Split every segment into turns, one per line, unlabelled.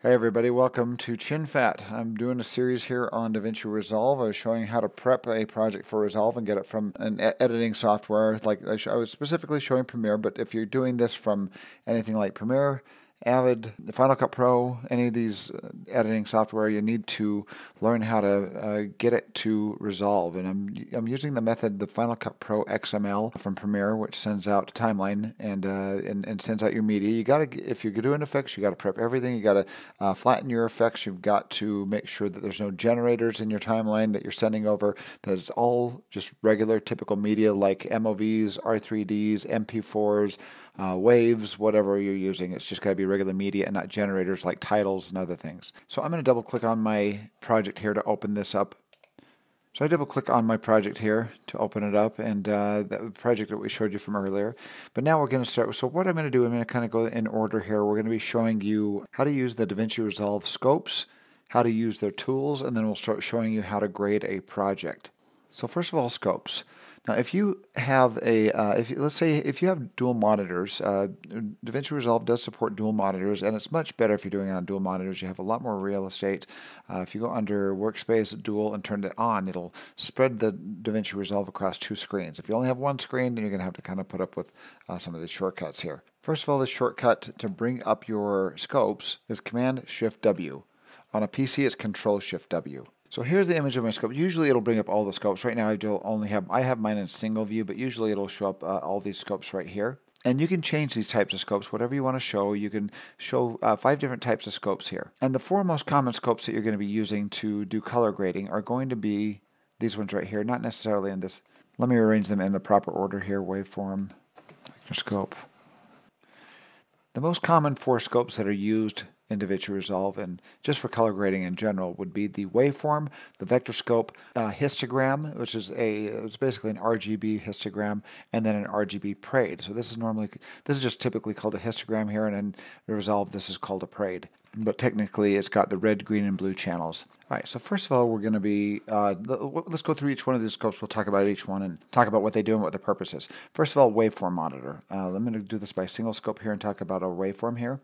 Hey everybody, welcome to ChinFat. I'm doing a series here on DaVinci Resolve. I was showing how to prep a project for Resolve and get it from an editing software. Like I was specifically showing Premiere, but if you're doing this from anything like Premiere, Avid, Final Cut Pro, any of these editing software, you need to learn how to get it to resolve. And I'm using the method, the Final Cut Pro XML from Premiere, which sends out a timeline and sends out your media. You got to, if you're doing effects, you got to prep everything. You got to flatten your effects. You've got to make sure that there's no generators in your timeline that you're sending over. That it's all just regular, typical media like MOVs, R3Ds, MP4s. Waves, whatever you're using. It's just got to be regular media and not generators like titles and other things. So I'm going to double click on my project here to open this up. So I double click on my project here to open it up, and the project that we showed you from earlier. But now we're going to start. So what I'm going to do, I'm going to kind of go in order here. We're going to be showing you how to use the DaVinci Resolve scopes, how to use their tools, and then we'll start showing you how to grade a project. So first of all, scopes. Now, if you have let's say if you have dual monitors, DaVinci Resolve does support dual monitors, and it's much better if you're doing it on dual monitors. You have a lot more real estate. If you go under Workspace, Dual, and turn it on, it'll spread the DaVinci Resolve across two screens. If you only have one screen, then you're going to have to kind of put up with some of the shortcuts here. First of all, the shortcut to bring up your scopes is Command-Shift-W. On a PC, it's Control-Shift-W. So here's the image of my scope. Usually it'll bring up all the scopes. Right now I have mine in single view, but usually it'll show up all these scopes right here. And you can change these types of scopes, whatever you want to show. You can show 5 different types of scopes here. And the 4 most common scopes that you're going to be using to do color grading are going to be these ones right here, not necessarily in this. Let me arrange them in the proper order here. Waveform, vector scope. The most common 4 scopes that are used in DaVinci Resolve and just for color grading in general would be the waveform, the vector scope, histogram, which is it's basically an RGB histogram, and then an RGB parade. So this is just typically called a histogram here, and in Resolve this is called a parade. But technically it's got the red, green, and blue channels. All right, so first of all, we're going to be, let's go through each one of these scopes. We'll talk about each one and talk about what they do and what the purpose is. First of all, waveform monitor. I'm going to do this by single scope here and talk about a waveform here.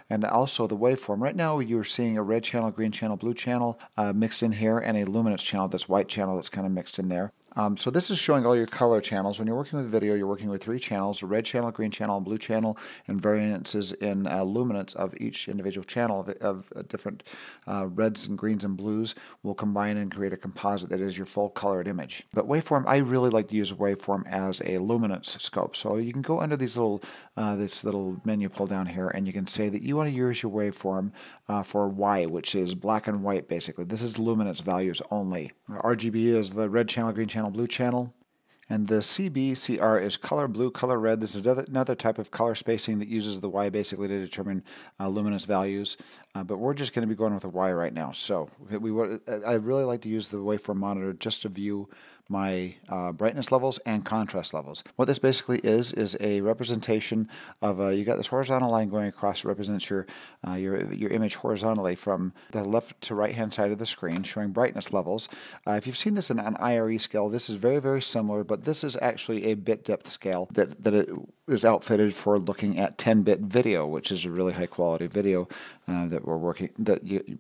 And also the waveform. Right now you're seeing a red channel, green channel, blue channel mixed in here, and a luminance channel, this white channel that's kind of mixed in there. So this is showing all your color channels. When you're working with video, you're working with 3 channels, a red channel, green channel, and blue channel, and variances in luminance of each individual channel of different reds and greens and blues will combine and create a composite that is your full colored image. But waveform, I really like to use waveform as a luminance scope. So you can go under these this little menu pull down here, and you can say that you want to use your waveform for Y, which is black and white basically. This is luminance values only. RGB is the red channel, green channel, blue channel. And the CB/CR is color blue, color red. This is another type of color spacing that uses the Y basically to determine luminance values. But we're just going to be going with a Y right now. So I really like to use the waveform monitor just to view my brightness levels and contrast levels. What this basically is a representation of you got this horizontal line going across. It represents your image horizontally from the left to right hand side of the screen, showing brightness levels. If you've seen this in an IRE scale, this is very, very similar, but this is actually a bit depth scale that it is outfitted for looking at 10-bit video, which is a really high quality video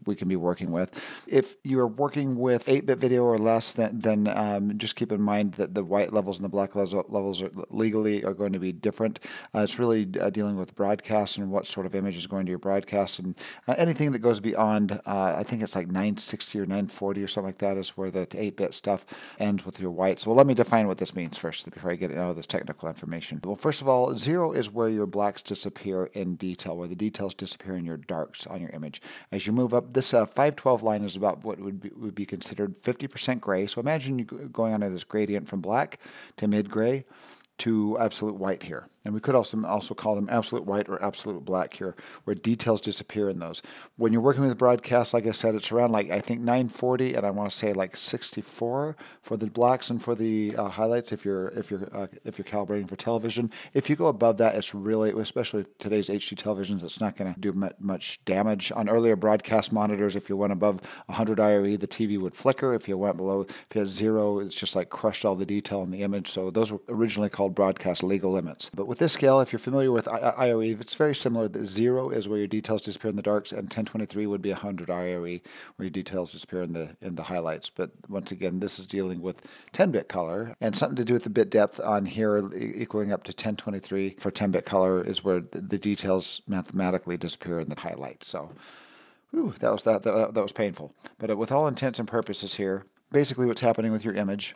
we can be working with. If you're working with 8-bit video or less, then just keep in mind that the white levels and the black levels are going to be different. It's really dealing with broadcast and what sort of image is going to your broadcast, and anything that goes beyond, I think it's like 960 or 940 or something like that is where the 8-bit stuff ends with your whites. Well, let me define what this means first before I get into all this technical information. Well, first of all, 0 is where your blacks disappear in detail, where the details disappear in your darks on your image. As you move up, this 512 line is about what would be considered 50% gray. So imagine you going under this gradient from black to mid-gray to absolute white here. And we could also call them absolute white or absolute black here, where details disappear in those. When you're working with broadcast, like I said, it's around like I think 940, and I want to say like 64 for the blacks and for the highlights if you're calibrating for television. If you go above that, it's really, especially today's HD televisions, it's not going to do much damage. On earlier broadcast monitors, if you went above 100 IRE, the TV would flicker. If you went below, if you had 0, it's just like crushed all the detail in the image. So those were originally called broadcast legal limits. But with this scale, if you're familiar with IOE, it's very similar. The 0 is where your details disappear in the darks, and 1023 would be 100 IOE, where your details disappear in the highlights. But once again, this is dealing with 10-bit color, and something to do with the bit depth on here equaling up to 1023 for 10-bit color is where the details mathematically disappear in the highlights. So, whew, that was painful. But with all intents and purposes here, basically what's happening with your image,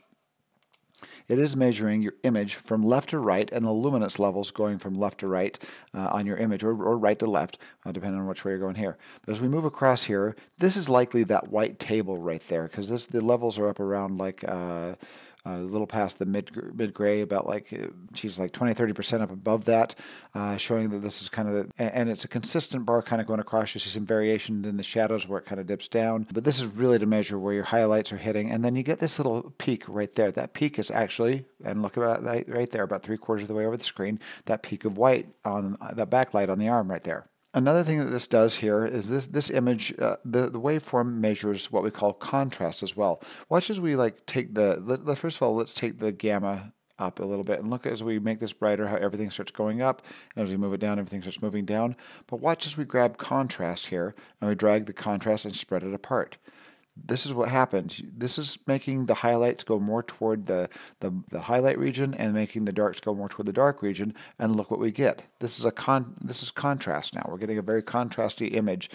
it is measuring your image from left to right and the luminance levels going from left to right on your image, or right to left, depending on which way you're going here. But as we move across here, this is likely that white table right there, because the levels are up around like a little past the mid-gray, about like, geez, like 20-30% up above that, showing that this is kind of and it's a consistent bar kind of going across. You see some variation in the shadows where it kind of dips down, but this is really to measure where your highlights are hitting, and then you get this little peak right there. That peak is actually, and look about that right there, about 3/4 of the way over the screen, that peak of white on that backlight on the arm right there. Another thing that this does here is this image, the waveform measures what we call contrast as well. Watch as we like take first of all, let's take the gamma up a little bit, and look as we make this brighter how everything starts going up, and as we move it down, everything starts moving down. But watch as we grab contrast here, and we drag the contrast and spread it apart. This is what happens. This is making the highlights go more toward the highlight region and making the darks go more toward the dark region, and look what we get. This is contrast now. We're getting a very contrasty image.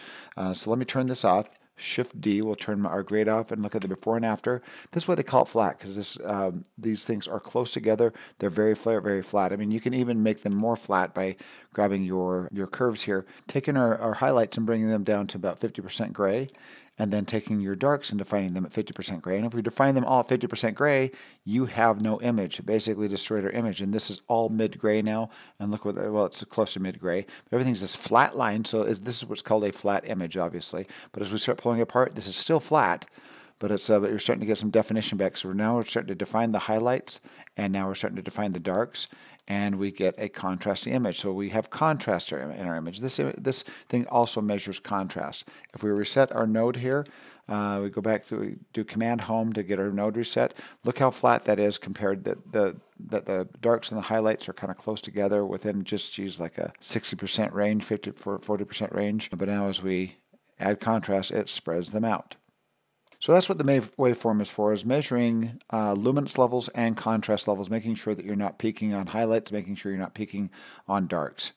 So let me turn this off. Shift D will turn our grade off and look at the before and after. This is why they call it flat, because these things are close together. They're very flat. I mean, you can even make them more flat by grabbing your curves here, taking our highlights and bringing them down to about 50% gray, and then taking your darks and defining them at 50% gray. And if we define them all at 50% gray, you have no image. It basically destroyed our image. And this is all mid-gray now. And look what, well, it's close to mid-gray. But everything's this flat line, so this is what's called a flat image, obviously. But as we start pulling apart, this is still flat, but you're starting to get some definition back. So now we're starting to define the highlights, and now we're starting to define the darks, and we get a contrasty image. So we have contrast in our image. This thing also measures contrast. If we reset our node here, we go back to do Command Home to get our node reset. Look how flat that is compared that the darks and the highlights are kind of close together within just like a 60% range, 40% range. But now as we add contrast, it spreads them out. So that's what the waveform is for, is measuring luminance levels and contrast levels, making sure that you're not peaking on highlights, making sure you're not peaking on darks.